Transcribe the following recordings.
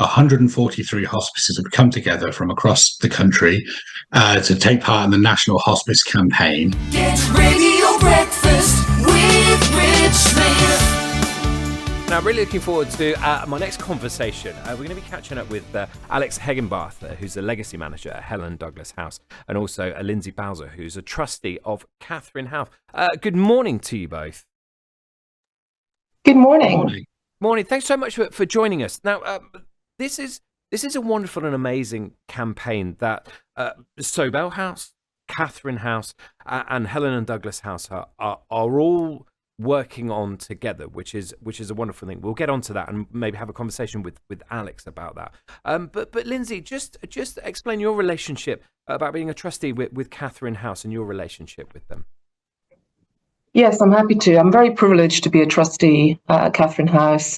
143 hospices have come together from across the country to take part in the National Hospice Campaign. Get Radio Breakfast with Rich Smith. Now, I'm really looking forward to my next conversation. We're going to be catching up with Alex Hegenbarth, who's a legacy manager at Helen Douglas House, and also Lindsey, who's a trustee of Katharine House. Good morning to you both. Good morning. Morning. Thanks so much for joining us. Now, this is a wonderful and amazing campaign that Sobell House, Katharine House, and Helen and Douglas House are all working on together, which is a wonderful thing. We'll get onto that and maybe have a conversation with Alex about that. But Lindsey, just explain your relationship about being a trustee with Katharine House and your relationship with them. Yes, I'm happy to. I'm very privileged to be a trustee at Katharine House.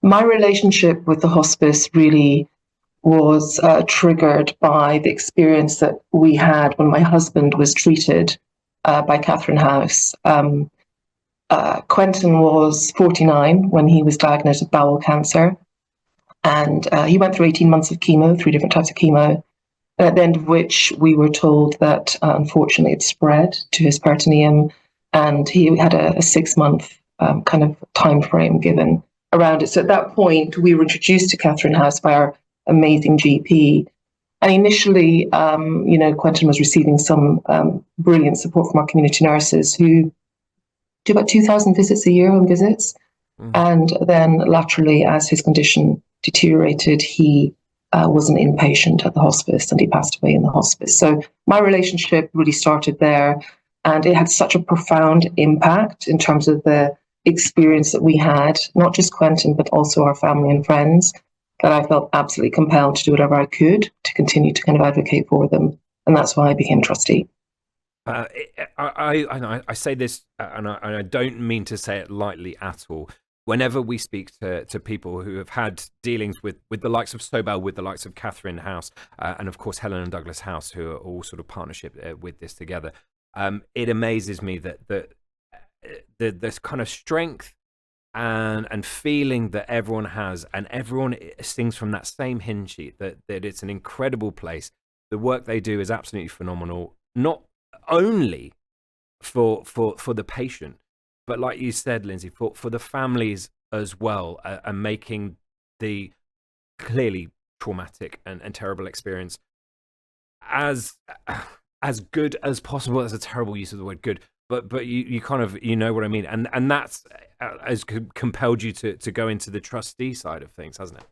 My relationship with the hospice really was triggered by the experience that we had when my husband was treated by Katharine House. Quentin was 49 when he was diagnosed with bowel cancer, and he went through 18 months of chemo, 3 different types of chemo, at the end of which we were told that unfortunately it spread to his peritoneum, and he had a 6-month kind of time frame given around it. So at that point, we were introduced to Katharine House by our amazing GP. And initially, Quentin was receiving some brilliant support from our community nurses who do about 2,000 visits a year, home visits. And then laterally, as his condition deteriorated, he was an inpatient at the hospice and he passed away in the hospice. So my relationship really started there, and it had such a profound impact in terms of the experience that we had, not just Quentin, but also our family and friends, that I felt absolutely compelled to do whatever I could to continue to kind of advocate for them. And that's why I became trustee. I say this, and I don't mean to say it lightly at all. Whenever we speak to people who have had dealings with the likes of Sobell, with the likes of Katharine House, and of course Helen and Douglas House, who are all sort of partnership with this together, it amazes me that this kind of strength and feeling that everyone has, and everyone sings from that same hymn sheet, that it's an incredible place. The work they do is absolutely phenomenal, not only for the patient, but like you said, Lindsey, for the families as well, and making the clearly traumatic and terrible experience as good as possible. That's a terrible use of the word good, but you kind of, you know what I mean, and that's has compelled you to go into the trustee side of things, hasn't it?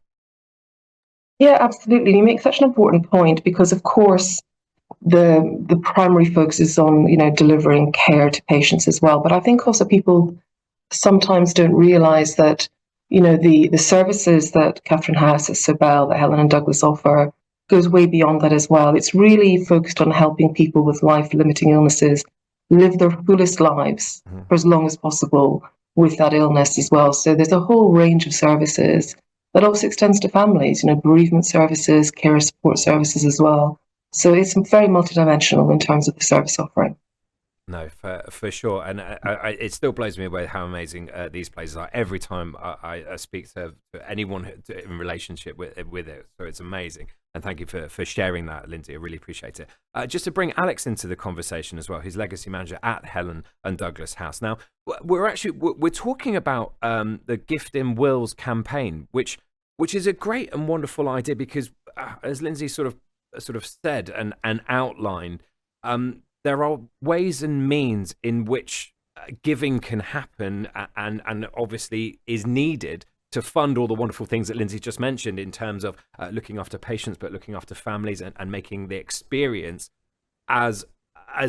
Yeah, absolutely. You make such an important point, because of course the primary focus is on, delivering care to patients as well. But I think also people sometimes don't realize that, the services that Katharine House, at Sobell, that Helen and Douglas offer goes way beyond that as well. It's really focused on helping people with life-limiting illnesses live their fullest lives for as long as possible with that illness as well. So there's a whole range of services that also extends to families, bereavement services, care support services as well. So it's very multidimensional in terms of the service offering. No, for sure. And it still blows me away how amazing these places are every time I speak to anyone in relationship with it. So it's amazing. And thank you for sharing that, Lindsey. I really appreciate it. Just to bring Alex into the conversation as well, who's legacy manager at Helen and Douglas House. Now, we're talking about the Gift in Wills campaign, which is a great and wonderful idea, because as Lindsey sort of said and outlined, there are ways and means in which giving can happen, and obviously is needed to fund all the wonderful things that Lindsey just mentioned in terms of looking after patients, but looking after families and making the experience as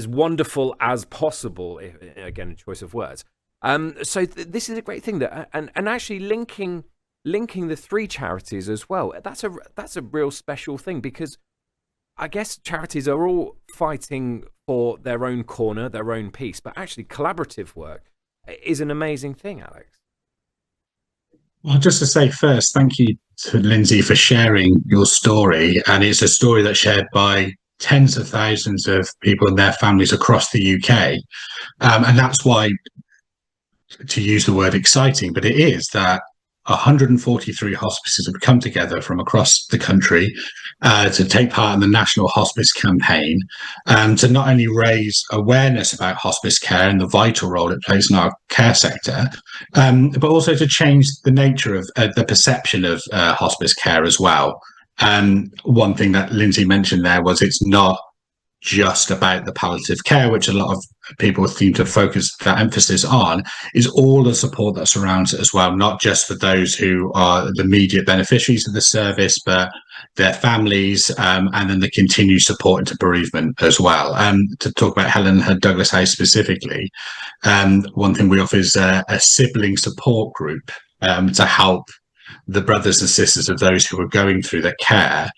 wonderful as possible. Again, a choice of words. So this is a great thing that, and actually linking the 3 charities as well. That's a real special thing, because I guess charities are all fighting for their own corner, their own piece, but actually collaborative work is an amazing thing, Alex. Well, just to say first, thank you to Lindsey for sharing your story. And it's a story that's shared by tens of thousands of people and their families across the UK. And that's why, to use the word exciting, but it is that 143 hospices have come together from across the country to take part in the National Hospice Campaign, to not only raise awareness about hospice care and the vital role it plays in our care sector, but also to change the nature of the perception of hospice care as well. One thing that Lindsey mentioned there was it's not just about the palliative care, which a lot of people seem to focus that emphasis on, is all the support that surrounds it as well, not just for those who are the immediate beneficiaries of the service, but their families, and then the continued support into bereavement as well. To talk about Helen and Douglas House specifically, one thing we offer is a sibling support group to help the brothers and sisters of those who are going through their care,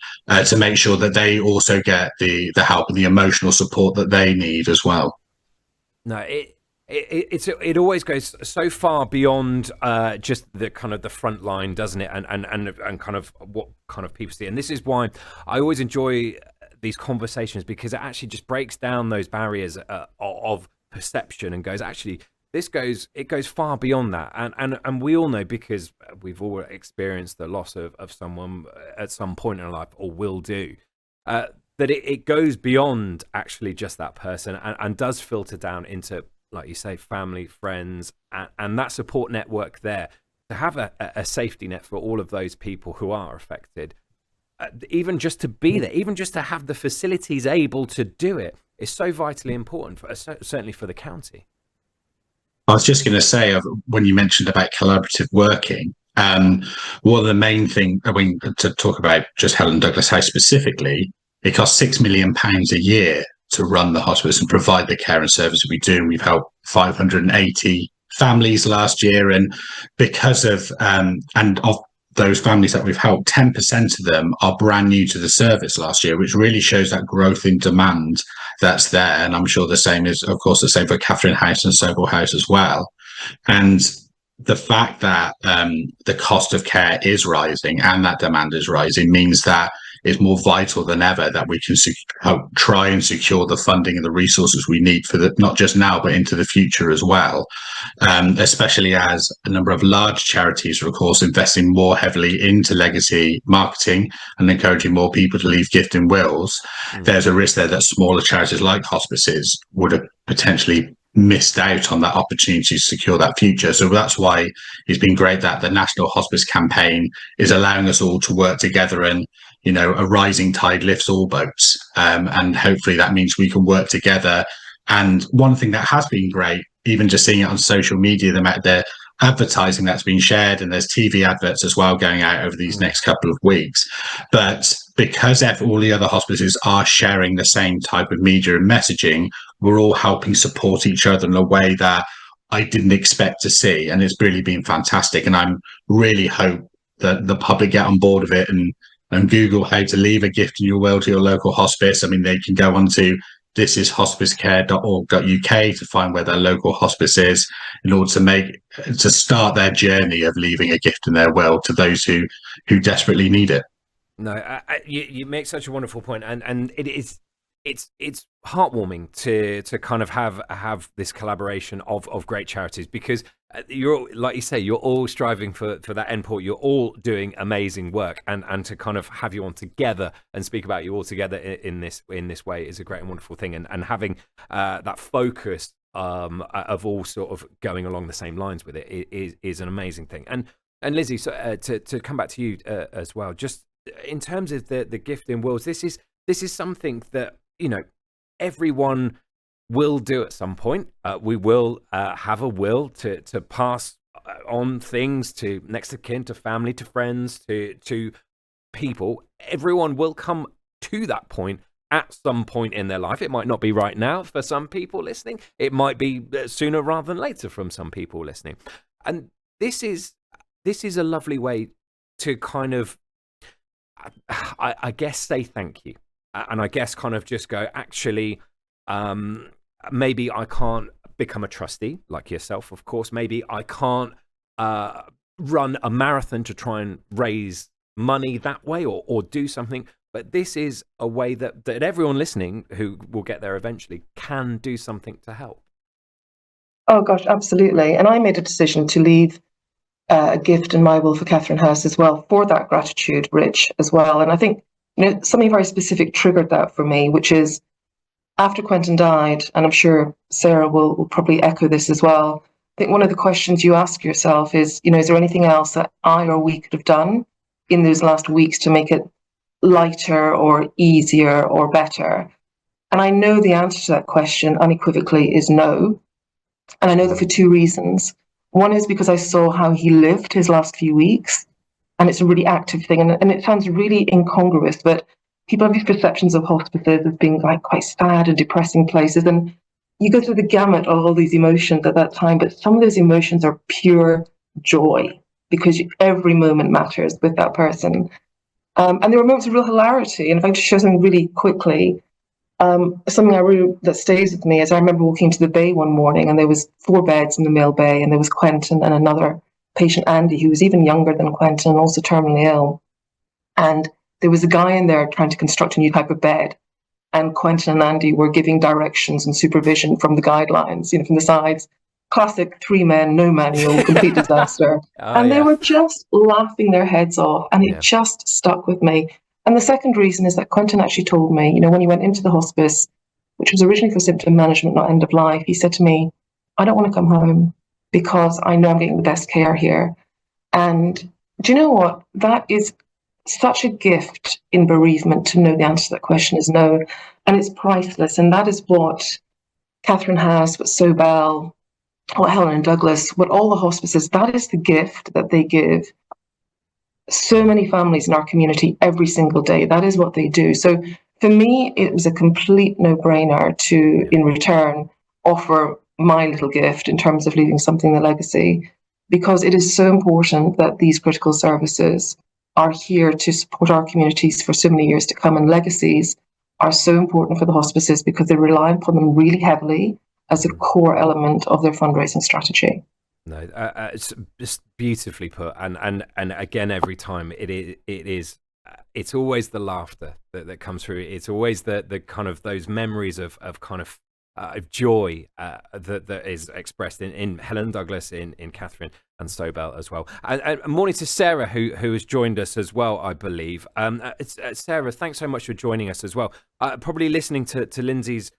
to make sure that they also get the help and the emotional support that they need as well. No, it always goes so far beyond just the kind of the front line, doesn't it? And kind of what kind of people see. And this is why I always enjoy these conversations, because it actually just breaks down those barriers of perception and goes, actually, it goes far beyond that, and we all know, because we've all experienced the loss of someone at some point in our life, or will do, that it goes beyond actually just that person, and does filter down into, like you say, family, friends, and that support network there, to have a safety net for all of those people who are affected. Even just to be there, even just to have the facilities able to do it, is so vitally important, certainly for the county. I was just going to say, when you mentioned about collaborative working, one of the main things, I mean, to talk about just Helen Douglas House specifically, it costs £6 million a year to run the hospice and provide the care and service we do. And we've helped 580 families last year. And because of those families that we've helped, 10% of them are brand new to the service last year, which really shows that growth in demand that's there. And I'm sure the same is, of course, the same for Katharine House and Sobell House as well. And the fact that the cost of care is rising and that demand is rising means that it's more vital than ever that we can try and secure the funding and the resources we need for not just now, but into the future as well. Especially as a number of large charities are, of course, investing more heavily into legacy marketing and encouraging more people to leave gift in wills. There's a risk there that smaller charities like hospices would have potentially missed out on that opportunity to secure that future. So that's why it's been great that the National Hospice Campaign is allowing us all to work together, and a rising tide lifts all boats, and hopefully that means we can work together. And one thing that has been great, even just seeing it on social media, the advertising that's been shared, and there's TV adverts as well going out over these next couple of weeks. But because all the other hospices are sharing the same type of media and messaging, we're all helping support each other in a way that I didn't expect to see. And it's really been fantastic. And I'm really hope that the public get on board of it and Google how to leave a gift in your will to your local hospice. I mean, they can go on to thisishospicecare.org.uk to find where their local hospice is, in order to start their journey of leaving a gift in their will to those who desperately need it. No, you make such a wonderful point, and it's heartwarming to kind of have this collaboration of great charities, because you're, like you say, you're all striving for that endpoint. You're all doing amazing work, and to kind of have you on together and speak about you all together in this way is a great and wonderful thing. And having that focus of all sort of going along the same lines with it is an amazing thing. And Lindsey, so to come back to you as well, just in terms of the gift in wills, this is something that everyone will do at some point. We will have a will to pass on things to next of kin, to family, to friends, to people. Everyone will come to that point at some point in their life. It might not be right now for some people listening. It might be sooner rather than later from some people listening. And this is a lovely way to kind of, I guess, say thank you. And I guess kind of just go, actually, maybe I can't become a trustee like yourself, of course. Maybe I can't run a marathon to try and raise money that way, or do something. But this is a way that everyone listening who will get there eventually can do something to help. Oh, gosh, absolutely. And I made a decision to leave a gift in my will for Katharine House as well for that gratitude, Rich, as well. And I think, something very specific triggered that for me, which is after Quentin died, and I'm sure Sara will probably echo this as well. I think one of the questions you ask yourself is there anything else that I or we could have done in those last weeks to make it lighter or easier or better? And I know the answer to that question unequivocally is no. And I know that for two reasons. One is because I saw how he lived his last few weeks, and it's a really active thing. And it sounds really incongruous, but people have these perceptions of hospices as being like quite sad and depressing places. And you go through the gamut of all these emotions at that time, but some of those emotions are pure joy because every moment matters with that person. And there were moments of real hilarity. And if I just share something really quickly, something that stays with me is I remember walking to the bay one morning, and there was 4 beds in the male bay, and there was Quentin and another patient, Andy, who was even younger than Quentin and also terminally ill. And there was a guy in there trying to construct a new type of bed, and Quentin and Andy were giving directions and supervision from the guidelines, from the sides. Classic 3 men, no manual, complete disaster. And they were just laughing their heads off, and it just stuck with me. And the second reason is that Quentin actually told me, when he went into the hospice, which was originally for symptom management, not end of life, he said to me, I don't want to come home because I know I'm getting the best care here. And do you know what? That is such a gift in bereavement to know the answer to that question is no. And it's priceless. And that is what Katharine has, what Sobell, what Helen and Douglas, what all the hospices, that is the gift that they give so many families in our community every single day. That is what they do. So for me, it was a complete no-brainer to, in return, offer my little gift in terms of leaving something in the legacy, because it is so important that these critical services are here to support our communities for so many years to come. And legacies are so important for the hospices because they rely upon them really heavily as a core element of their fundraising strategy. No, it's just beautifully put, and again, every time it's always the laughter that comes through. It's always the kind of those memories of kind of joy that is expressed in Helen, Douglas, in Katharine, and Sobell as well. And morning to Sara, who has joined us as well, I believe. Sara, thanks so much for joining us as well. Probably listening to Lindsey's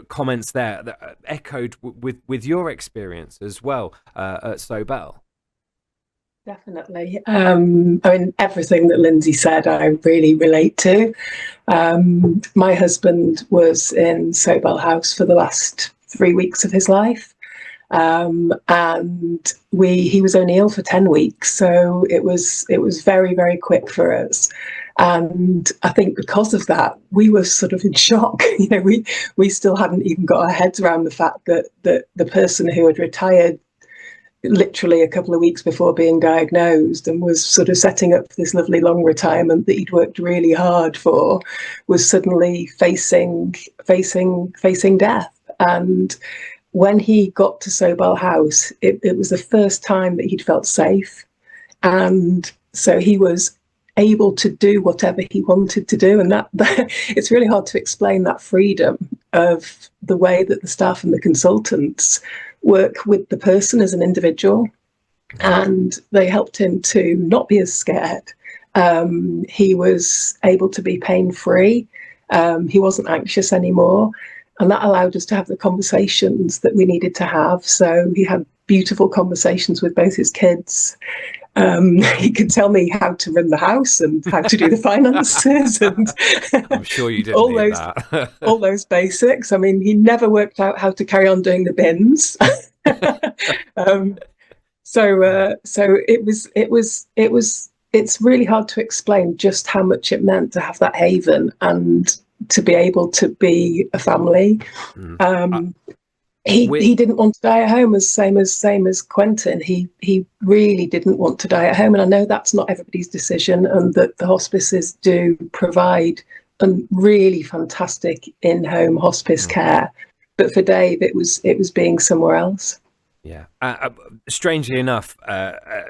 comments there that echoed with your experience as well at Sobell. Definitely. Everything that Lindsey said, I really relate to. My husband was in Sobell House for the last 3 weeks of his life. And he was only ill for 10 weeks. So it was very, very quick for us. And I think because of that, we were sort of in shock. We still hadn't even got our heads around the fact that the person who had retired literally a couple of weeks before being diagnosed and was sort of setting up this lovely long retirement that he'd worked really hard for was suddenly facing death. And when he got to Sobell House, it was the first time that he'd felt safe. And so he was able to do whatever he wanted to do. And that it's really hard to explain that freedom of the way that the staff and the consultants work with the person as an individual. And they helped him to not be as scared. He was able to be pain-free. He wasn't anxious anymore. And that allowed us to have the conversations that we needed to have. So he had beautiful conversations with both his kids. He could tell me how to run the house and how to do the finances, and I'm sure you didn't need that. all those basics. I mean, he never worked out how to carry on doing the bins. So it's really hard to explain just how much it meant to have that haven and to be able to be a family. He didn't want to die at home, same as Quentin. He really didn't want to die at home, and I know that's not everybody's decision, and that the hospices do provide a really fantastic in-home hospice care. But for Dave, it was being somewhere else. Yeah. Strangely enough,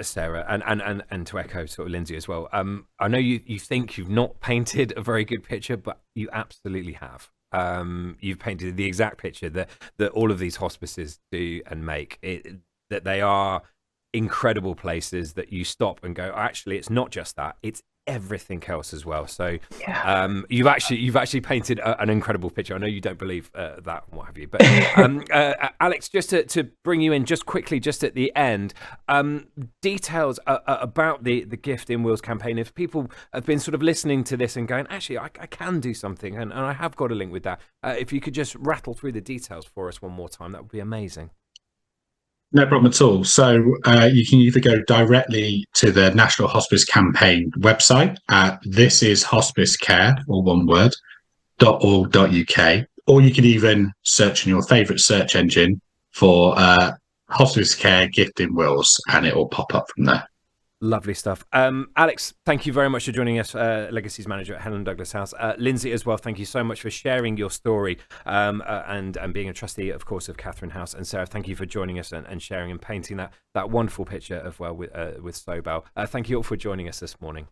Sara, and to echo sort of Lindsey as well. I know you think you've not painted a very good picture, but you absolutely have. You've painted the exact picture that all of these hospices do and make it, that they are incredible places that you stop and go, actually, it's not just that, it's everything else as well. So you've actually painted an incredible picture. I know you don't believe that, what have you, but Alex, just to bring you in just quickly, just at the end, details about the Gift in Wills campaign. If people have been sort of listening to this and going, actually, I can do something, and I have got a link with that, if you could just rattle through the details for us one more time, that would be amazing. No problem at all. So you can either go directly to the National Hospice Campaign website at thisishospicecare, or one word, .org.uk, or you can even search in your favourite search engine for Hospice Care Gift in Wills, and it will pop up from there. Lovely stuff. Alex, thank you very much for joining us, Legacies Manager at Helen Douglas House. Lindsey as well, thank you so much for sharing your story and being a trustee, of course, of Katharine House. And Sara, thank you for joining us and sharing and painting that wonderful picture as well with Sobell. Thank you all for joining us this morning.